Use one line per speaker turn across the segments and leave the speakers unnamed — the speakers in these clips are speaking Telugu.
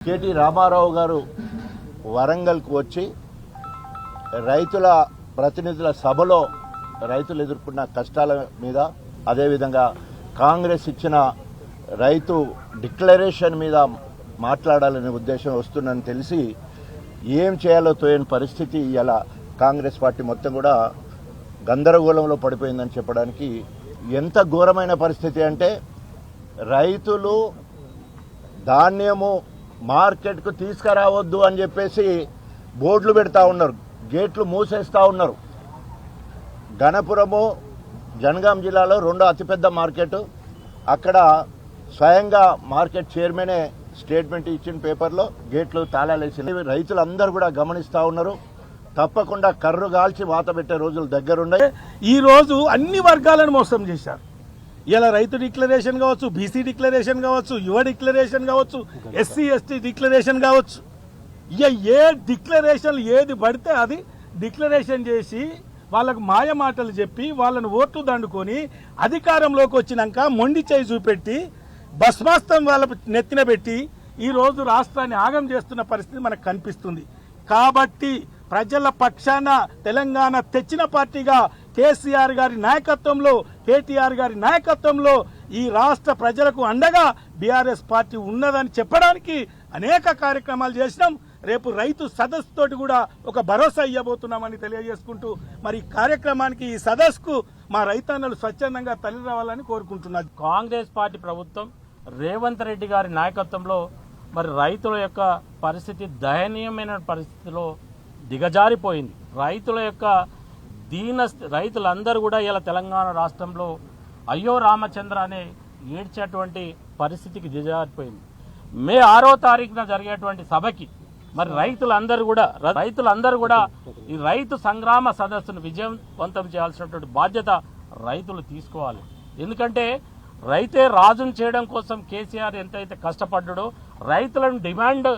కేటీ రామారావు గారు వరంగల్కు వచ్చి రైతుల ప్రతినిధుల సభలో రైతులు ఎదుర్కొన్న కష్టాల మీద, అదేవిధంగా కాంగ్రెస్ ఇచ్చిన రైతు డిక్లరేషన్ మీద మాట్లాడాలనే ఉద్దేశం వస్తుందని తెలిసి ఏం చేయాలో తోయని పరిస్థితి ఇలా కాంగ్రెస్ పార్టీ మొత్తం కూడా గందరగోళంలో పడిపోయిందని చెప్పడానికి ఎంత ఘోరమైన పరిస్థితి అంటే, రైతులు ధాన్యము మార్కెట్కు తీసుకురావద్దు అని చెప్పేసి బోర్డులు పెడతా ఉన్నారు, గేట్లు మూసేస్తూ ఉన్నారు. గణపురము జనగాం జిల్లాలో రెండో అతిపెద్ద మార్కెట్. అక్కడ స్వయంగా మార్కెట్ చైర్మనే స్టేట్మెంట్ ఇచ్చిన పేపర్లో గేట్లు తాళాలేసి రైతులందరూ కూడా గమనిస్తూ ఉన్నారు. తప్పకుండా కర్రు గాల్చి వాత పెట్టే రోజులు దగ్గరున్నాయి.
ఈ రోజు అన్ని వర్గాలను మోసం చేశారు. ఇలా రైతు డిక్లరేషన్ కావచ్చు, బీసీ డిక్లరేషన్ కావచ్చు, యువ డిక్లరేషన్ కావచ్చు, ఎస్సీ ఎస్టీ డిక్లరేషన్ కావచ్చు, ఇక ఏ డిక్లరేషన్ ఏది పడితే అది డిక్లరేషన్ చేసి వాళ్ళకు మాయ మాటలు చెప్పి వాళ్ళని ఓట్లు దండుకొని అధికారంలోకి వచ్చినాక మొండి చేయి చూపెట్టి భస్మాస్తం వాళ్ళ నెత్తిన పెట్టి ఈరోజు రాష్ట్రాన్ని ఆగం చేస్తున్న పరిస్థితి మనకు కనిపిస్తుంది. కాబట్టి ప్రజల పక్షాన తెలంగాణ తెచ్చిన పార్టీగా కేసీఆర్ గారి నాయకత్వంలో, కేటీఆర్ గారి నాయకత్వంలో ఈ రాష్ట్ర ప్రజలకు అండగా బీఆర్ఎస్ పార్టీ ఉన్నదని చెప్పడానికి అనేక కార్యక్రమాలు చేసినాం. రేపు రైతు సదస్సు తోటి కూడా ఒక భరోసా ఇవ్వబోతున్నామని తెలియజేసుకుంటూ మరి ఈ కార్యక్రమానికి, ఈ సదస్సుకు మా రైతన్నలు స్వచ్ఛందంగా తరలి రావాలని కోరుకుంటున్నారు.
కాంగ్రెస్ పార్టీ ప్రభుత్వం రేవంత్ రెడ్డి గారి నాయకత్వంలో మరి రైతుల యొక్క పరిస్థితి దయనీయమైన పరిస్థితిలో దిగజారిపోయింది. రైతుల యొక్క రైతులందరూ కూడా ఇలా తెలంగాణ రాష్ట్రంలో అయ్యో రామచంద్ర అనే ఏడ్చేటువంటి పరిస్థితికి దిగజారిపోయింది. మే 6వ తారీఖున జరిగేటువంటి సభకి మరి రైతులందరూ కూడా ఈ రైతు సంగ్రామ సదస్సును విజయవంతం చేయాల్సినటువంటి బాధ్యత రైతులు తీసుకోవాలి. ఎందుకంటే రైతే రాజును చేయడం కోసం కేసీఆర్ ఎంతైతే కష్టపడ్డాడో, రైతులను డిమాండ్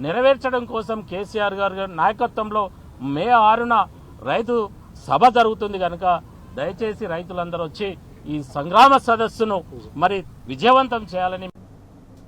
నెరవేర్చడం కోసం కేసీఆర్ గారి నాయకత్వంలో మే 6న రైతు సభ జరుగుతుంది కనుక దయచేసి రైతులందరూ వచ్చి ఈ సంగ్రామ సదస్సును మరి విజయవంతం చేయాలని